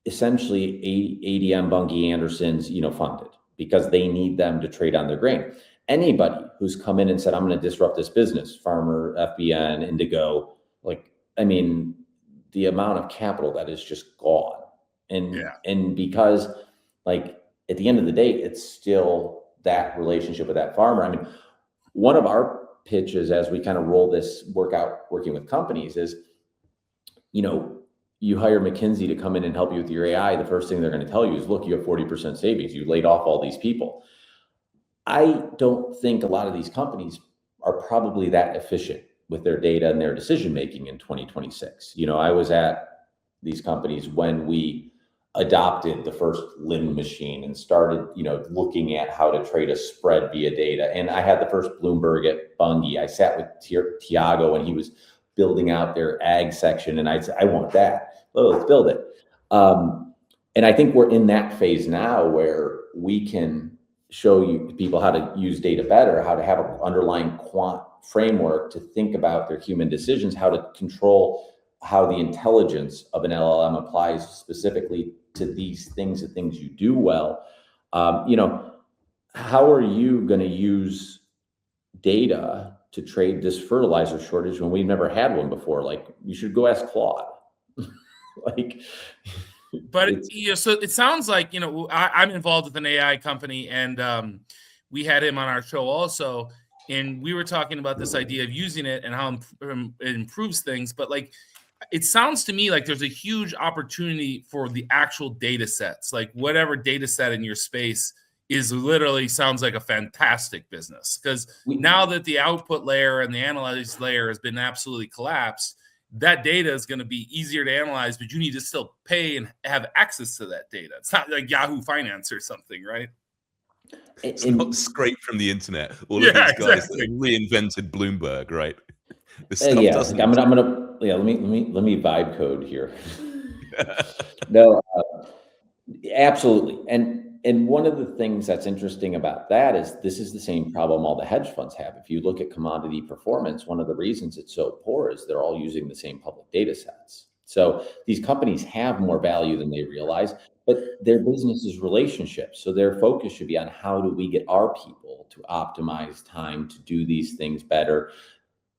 essentially ADM, Bunge, Andersons, funded because they need them to trade on their grain. Anybody who's come in and said, I'm going to disrupt this business, Farmer, FBN, Indigo, the amount of capital that is just gone. And because at the end of the day, it's still that relationship with that farmer. One of our pitches as we kind of roll this working with companies is, you hire McKinsey to come in and help you with your AI. The first thing they're going to tell you is, look, you have 40% savings. You laid off all these people. I don't think a lot of these companies are probably that efficient with their data and their decision-making in 2026. I was at these companies when we adopted the first limb machine and started, looking at how to trade a spread via data. And I had the first Bloomberg at Bunge. I sat with Tiago when he was building out their ag section, and I said, I want that. Oh, let's build it. And I think we're in that phase now where we can show you people how to use data better, how to have an underlying quant framework to think about their human decisions, how to control how the intelligence of an LLM applies specifically to these things, the things you do well. how are you going to use data to trade this fertilizer shortage when we've never had one before? Like, you should go ask Claude. Like, but so it sounds like, I'm involved with an AI company, and we had him on our show also, and we were talking about this idea of using it and how it improves things. But like, it sounds to me like there's a huge opportunity for the actual data sets, like whatever data set in your space is literally sounds like a fantastic business, because now that the output layer and the analyze layer has been absolutely collapsed, that data is going to be easier to analyze, but you need to still pay and have access to that data. It's not like Yahoo Finance or something, right? It's not scraped from the internet. All of these guys that reinvented Bloomberg, right? This stuff doesn't. I'm gonna let me vibe code here. No, absolutely. And one of the things that's interesting about that is this is the same problem all the hedge funds have. If you look at commodity performance, one of the reasons it's so poor is they're all using the same public data sets. So these companies have more value than they realize, but their business is relationships. So their focus should be on how do we get our people to optimize time to do these things better,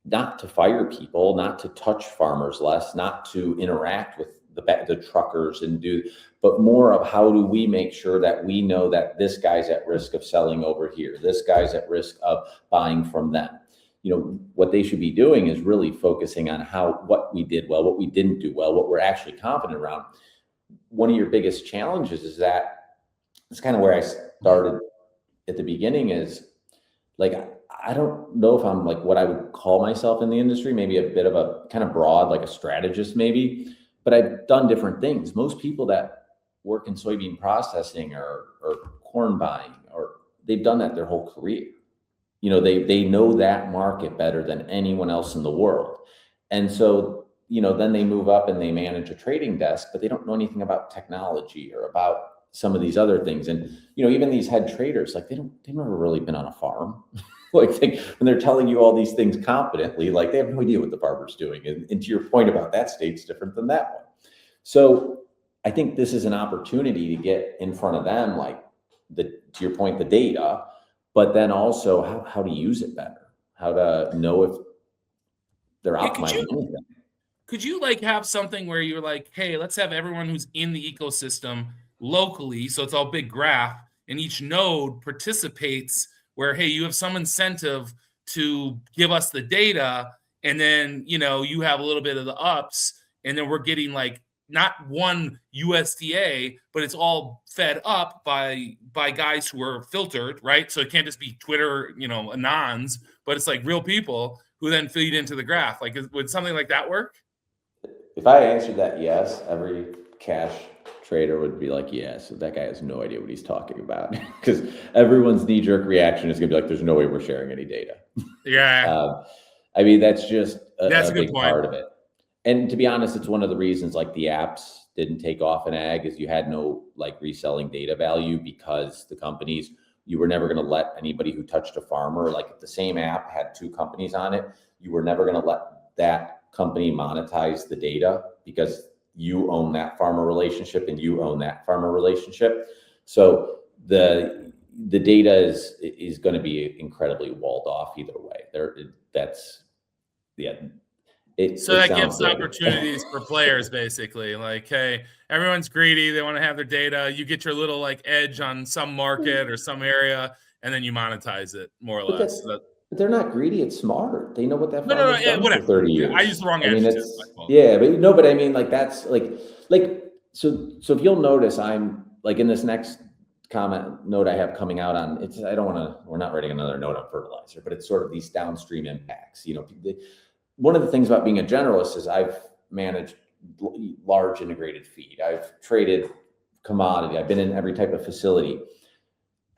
not to fire people, not to touch farmers less, not to interact with the truckers but more of how do we make sure that we know that this guy's at risk of selling over here, this guy's at risk of buying from them. What they should be doing is really focusing on what we did well, what we didn't do well, what we're actually confident around. One of your biggest challenges is that it's kind of where I started at the beginning is like, I don't know if I'm like what I would call myself in the industry, maybe a bit of a kind of broad, like a strategist maybe, but I've done different things. Most people that work in soybean processing or corn buying, or they've done that their whole career. They know that market better than anyone else in the world. And so, then they move up and they manage a trading desk, but they don't know anything about technology or about some of these other things. And, even these head traders, like they've never really been on a farm. Like when they're telling you all these things confidently, like they have no idea what the farmer's doing. And to your point about that state's different than that one. So I think this is an opportunity to get in front of them, like to your point, the data, but then also how to use it better, how to know if they're optimizing anything. Could you like have something where you're like, hey, let's have everyone who's in the ecosystem locally, so it's all big graph, and each node participates where, hey, you have some incentive to give us the data, and then, you have a little bit of the ups, and then we're getting like not one USDA, but it's all fed up by guys who are filtered, right? So it can't just be Twitter, anons, but it's like real people who then feed into the graph. Like, would something like that work? If I answered that yes, every cash trader would be like, yes, that guy has no idea what he's talking about, because everyone's knee-jerk reaction is going to be like, there's no way we're sharing any data. Yeah. I mean, that's just a big point. part of it. And to be honest, it's one of the reasons like the apps didn't take off in ag is you had no like reselling data value, because the companies, you were never going to let anybody who touched a farmer, like if the same app had two companies on it, you were never going to let that company monetize the data, because you own that farmer relationship and you own that farmer relationship. So the data is going to be incredibly walled off either way. So that gives opportunities for players, basically. Like, hey, everyone's greedy. They want to have their data. You get your little like edge on some market or some area, and then you monetize it more or less. But they're not greedy. It's smart. They know what that farmer's done whatever. for 30 years. I used the wrong adjective. But I mean, like that's like so if you'll notice, I'm like in this next comment note I have coming out on we're not writing another note on fertilizer, but it's sort of these downstream impacts. One of the things about being a generalist is I've managed large integrated feed. I've traded commodity. I've been in every type of facility.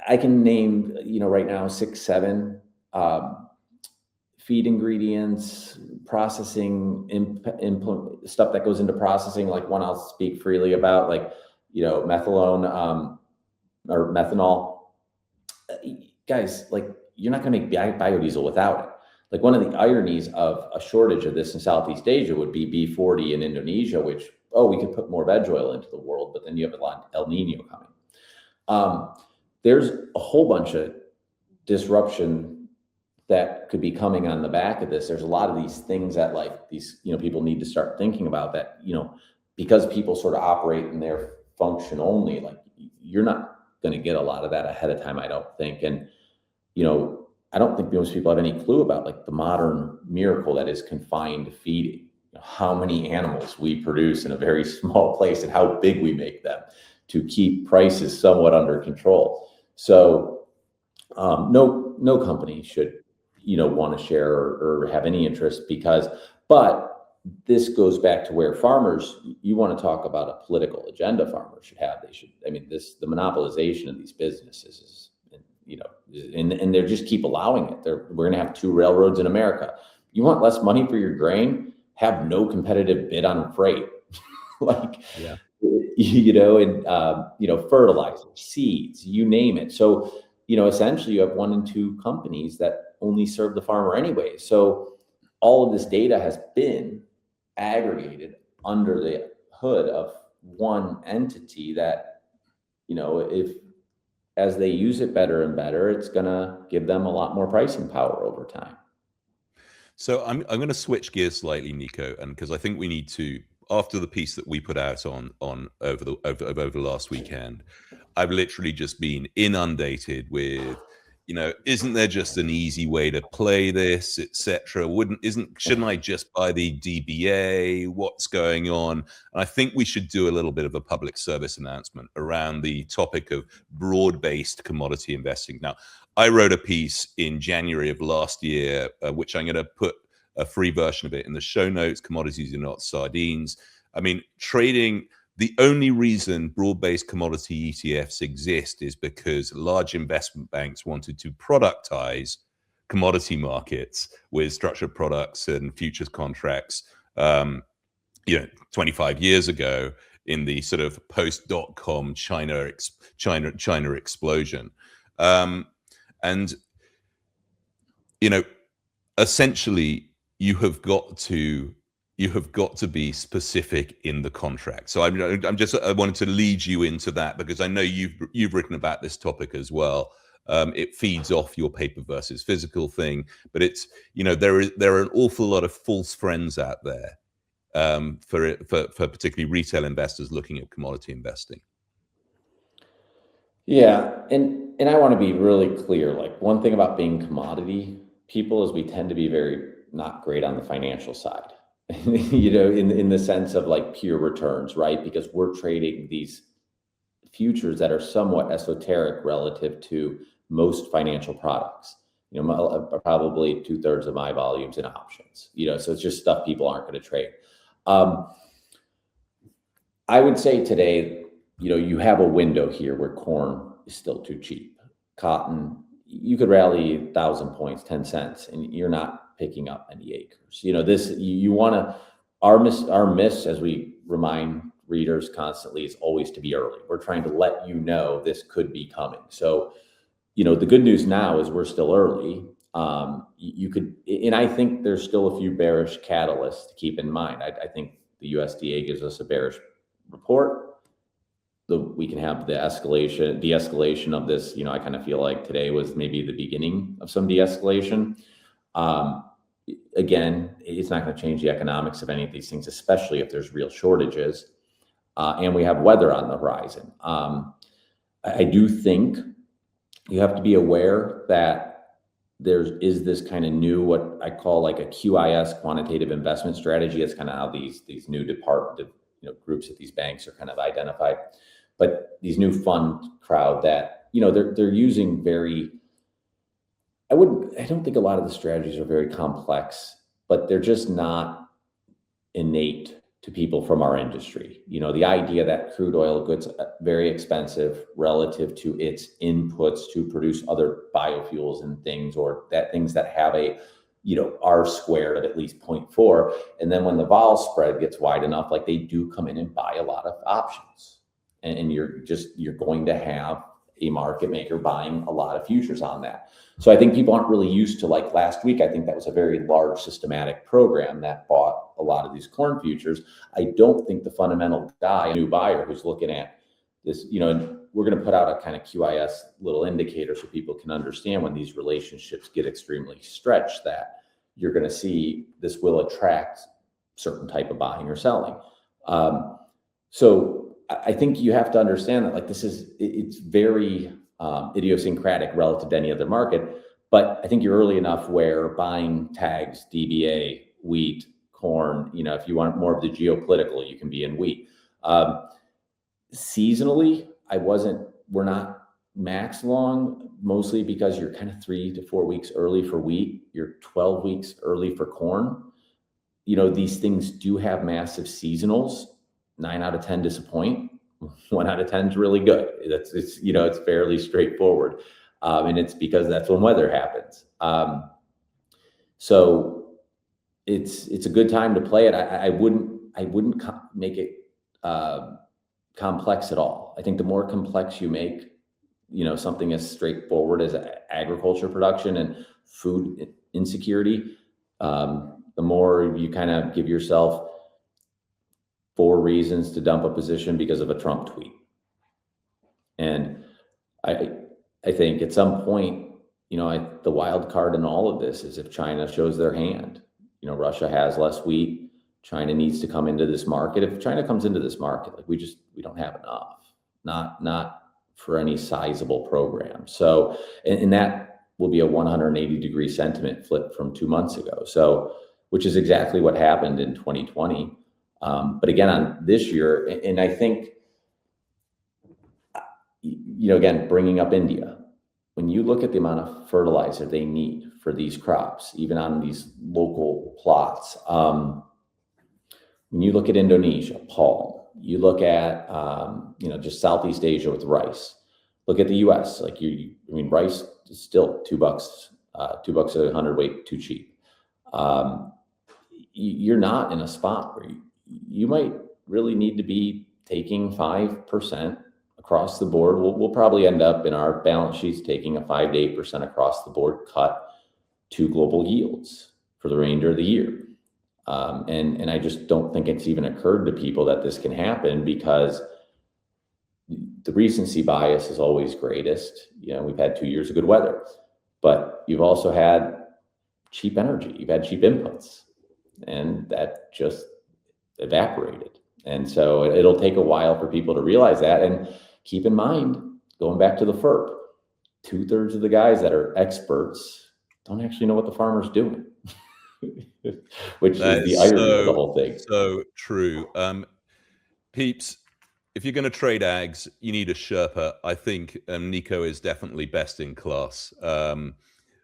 I can name, right now 6, 7 feed ingredients, processing, stuff that goes into processing. Like one I'll speak freely about, like, methylone or methanol. Guys, like you're not going to make biodiesel without it. Like one of the ironies of a shortage of this in Southeast Asia would be B40 in Indonesia, which, we could put more veg oil into the world, but then you have El Nino coming. there's a whole bunch of disruption that could be coming on the back of this. There's a lot of these things that like these, people need to start thinking about that, because people sort of operate in their function only, like you're not going to get a lot of that ahead of time, I don't think. And, I don't think most people have any clue about like the modern miracle that is confined feeding, how many animals we produce in a very small place and how big we make them to keep prices somewhat under control. So no company should, want to share or have any interest but this goes back to where farmers, you want to talk about a political agenda farmers should have. The monopolization of these businesses is, and they just keep allowing it. We're going to have 2 railroads in America. You want less money for your grain? Have no competitive bid on freight. Yeah. Fertilizer, seeds, you name it. So, essentially you have 1 and 2 companies that only serve the farmer anyway. So all of this data has been aggregated under the hood of one entity that, if as they use it better and better, it's going to give them a lot more pricing power over time. So I'm going to switch gears slightly, Nico, and because I think we need to, after the piece that we put out on over the last weekend, I've literally just been inundated with, isn't there just an easy way to play this, etc. Shouldn't I just buy the DBA? What's going on? And I think we should do a little bit of a public service announcement around the topic of broad-based commodity investing. Now, I wrote a piece in January of last year, which I'm going to put a free version of it in the show notes. Commodities are not sardines. Trading. The only reason broad-based commodity ETFs exist is because large investment banks wanted to productize commodity markets with structured products and futures contracts, 25 years ago in the sort of post-dot-com China explosion. Essentially, you have got to be specific in the contract. So I wanted to lead you into that because I know you've written about this topic as well. It feeds off your paper versus physical thing, but it's, there are an awful lot of false friends out there for particularly retail investors looking at commodity investing. Yeah, and I want to be really clear. Like, one thing about being commodity people is we tend to be very not great on the financial side. In the sense of like pure returns, right? Because we're trading these futures that are somewhat esoteric relative to most financial products. Probably 2/3 of my volumes in options. So it's just stuff people aren't going to trade. I would say today, you have a window here where corn is still too cheap. Cotton, you could rally 1,000 points, 10 cents, and you're not picking up any acres. You want to, our miss, as we remind readers constantly, is always to be early. We're trying to let you know this could be coming. So, the good news now is we're still early. And I think there's still a few bearish catalysts to keep in mind. I think the USDA gives us a bearish report. We can have the de-escalation of this. I kind of feel like today was maybe the beginning of some de-escalation. Again, it's not going to change the economics of any of these things, especially if there's real shortages. And we have weather on the horizon. I do think you have to be aware that there is this kind of new, what I call like a QIS, quantitative investment strategy. That's kind of how these new department, groups at these banks are kind of identified. But these new fund crowd that, they're using very, I don't think a lot of the strategies are very complex, but they're just not innate to people from our industry. The idea that crude oil goods very expensive relative to its inputs to produce other biofuels and things, or things that have a, R squared of at least 0.4. And then when the vol spread gets wide enough, like they do come in and buy a lot of options. And you're going to have a market maker buying a lot of futures on that. So I think people aren't really used to, like last week, I think that was a very large systematic program that bought a lot of these corn futures. I don't think the fundamental guy, a new buyer who's looking at this, we're going to put out a kind of QIS little indicator so people can understand when these relationships get extremely stretched that you're going to see this will attract certain type of buying or selling. So I think you have to understand that like it's very idiosyncratic relative to any other market. But I think you're early enough where buying tags, DBA, wheat, corn, if you want more of the geopolitical, you can be in wheat. Seasonally, we're not max long, mostly because you're kind of 3 to 4 weeks early for wheat. You're 12 weeks early for corn. These things do have massive seasonals. 9 out of 10 disappoint. 1 out of 10 is really good. It's fairly straightforward. And it's because that's when weather happens. So it's a good time to play it. I wouldn't make it complex at all. I think the more complex you make, something as straightforward as agriculture production and food insecurity, the more you kind of give yourself 4 reasons to dump a position because of a Trump tweet. And I think at some point, the wild card in all of this is if China shows their hand. Russia has less wheat. China needs to come into this market. If China comes into this market, like we don't have enough, not for any sizable program. So, and that will be a 180-degree sentiment flip from 2 months ago. So, which is exactly what happened in 2020. But again, on this year, and I think, again, bringing up India, when you look at the amount of fertilizer they need for these crops, even on these local plots, when you look at Indonesia, palm, you look at, just Southeast Asia with rice, look at the US, rice is still $2, $2 a hundredweight, too cheap. You're not in a spot where you might really need to be taking 5% across the board. We'll probably end up in our balance sheets taking a 5 to 8% across the board cut to global yields for the remainder of the year. And I just don't think it's even occurred to people that this can happen because the recency bias is always greatest. We've had 2 years of good weather, but you've also had cheap energy. You've had cheap inputs, and that just evaporated. And so it'll take a while for people to realize that. And keep in mind, going back to the FERP, 2/3 of the guys that are experts don't actually know what the farmer's doing, which is the irony of the whole thing. So true. Peeps, if you're going to trade ags, you need a Sherpa. I think Nico is definitely best in class.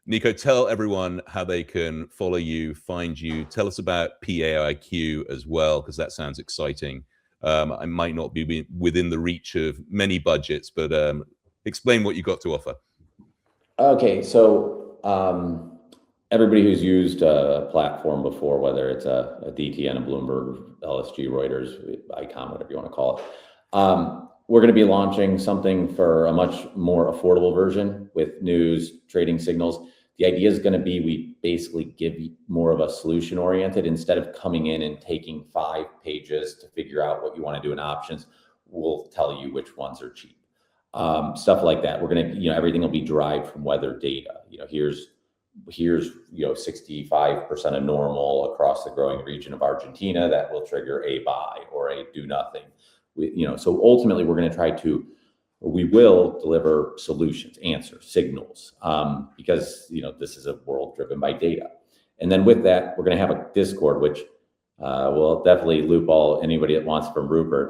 Nico, tell everyone how they can follow you, find you. Tell us about PAIQ as well, because that sounds exciting. I might not be within the reach of many budgets, but explain what you got to offer. Okay, so everybody who's used a platform before, whether it's a DTN, a Bloomberg, LSG, Reuters, ICOM, whatever you want to call it, we're going to be launching something for a much more affordable version with news, trading signals. The idea is going to be we basically give you more of a solution oriented. Instead of coming in and taking 5 pages to figure out what you want to do in options, we'll tell you which ones are cheap. Stuff like that. We're going to, everything will be derived from weather data. Here's 65% of normal across the growing region of Argentina that will trigger a buy or a do nothing. So ultimately we're going to try to, we will deliver solutions, answers, signals, because, this is a world driven by data. And then with that, we're going to have a Discord, which will definitely loop anybody that wants from Rupert.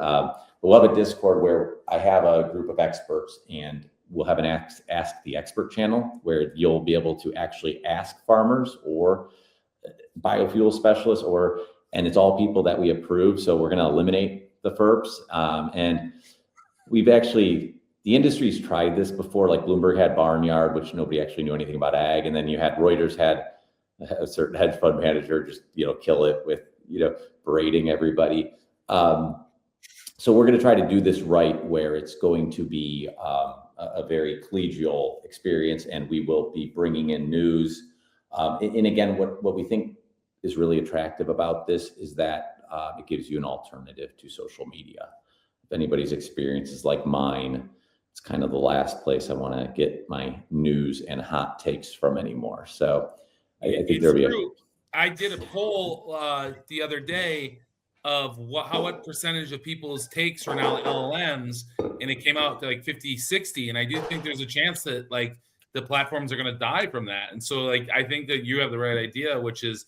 We'll have a Discord where I have a group of experts, and we'll have an Ask the Expert channel where you'll be able to actually ask farmers or biofuel specialists, and it's all people that we approve. So we're going to eliminate the FERPs. And the industry's tried this before, like Bloomberg had Barnyard, which nobody actually knew anything about ag. And then you had Reuters had a certain hedge fund manager just, kill it with, berating everybody. So we're going to try to do this right, where it's going to be a very collegial experience, and we will be bringing in news. And again, what we think is really attractive about this is that it gives you an alternative to social media. If anybody's experience is like mine, it's kind of the last place I want to get my news and hot takes from anymore. So I think It's there'll be true. I did a poll the other day of what percentage of people's takes are now LLMs, and it came out to like 50-60. And I do think there's a chance that like the platforms are going to die from that. And so like I think that you have the right idea, which is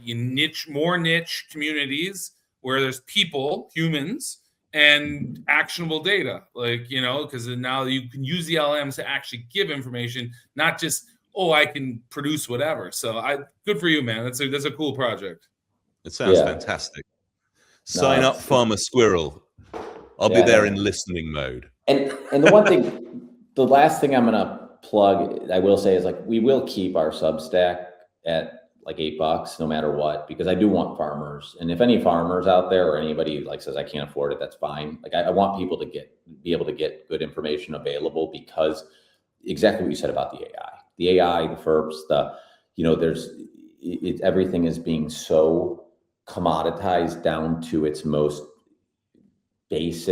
you more niche communities where there's people, humans, and actionable data, like, you know, because now you can use the LLMs to actually give information, not just, oh, I can produce whatever. So good for you, man. That's a cool project. It sounds fantastic. Sign up, Farmer Squirrel. I'll be there in listening mode. And the one thing, the last thing I'm gonna plug, I will say, is like we will keep our Substack at like $8 no matter what, because I do want farmers. And if any farmers out there or anybody like says I can't afford it, that's fine. Like I want people to be able to get good information available, because exactly what you said about the AI, the FERPs, everything is being so commoditized down to its most base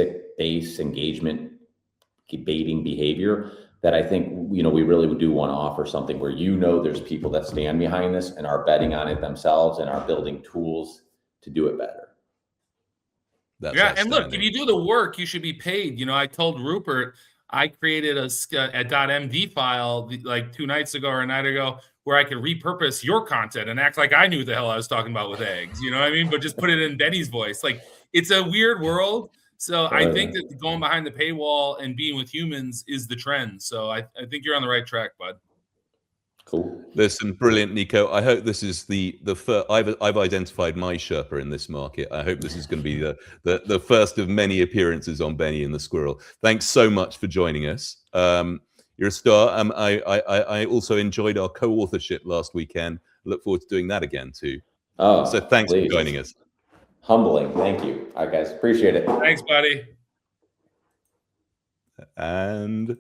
engagement debating behavior, that I think, we really do want to offer something where, there's people that stand behind this and are betting on it themselves and are building tools to do it better. And look, if you do the work, you should be paid. I told Rupert I created a .md file like 2 nights ago or a night ago where I could repurpose your content and act like I knew what the hell I was talking about with eggs. You know what I mean? But just put it in Benny's voice. Like, it's a weird world. So I think that going behind the paywall and being with humans is the trend. So I think you're on the right track, bud. Cool. Listen, brilliant, Nico. I hope this is the first. I've identified my Sherpa in this market. I hope this is going to be the first of many appearances on Benny and the Squirrel. Thanks so much for joining us. You're a star. I also enjoyed our co-authorship last weekend. Look forward to doing that again too. So thanks for joining us. Humbling. Thank you. All right, guys. Appreciate it. Thanks, buddy. And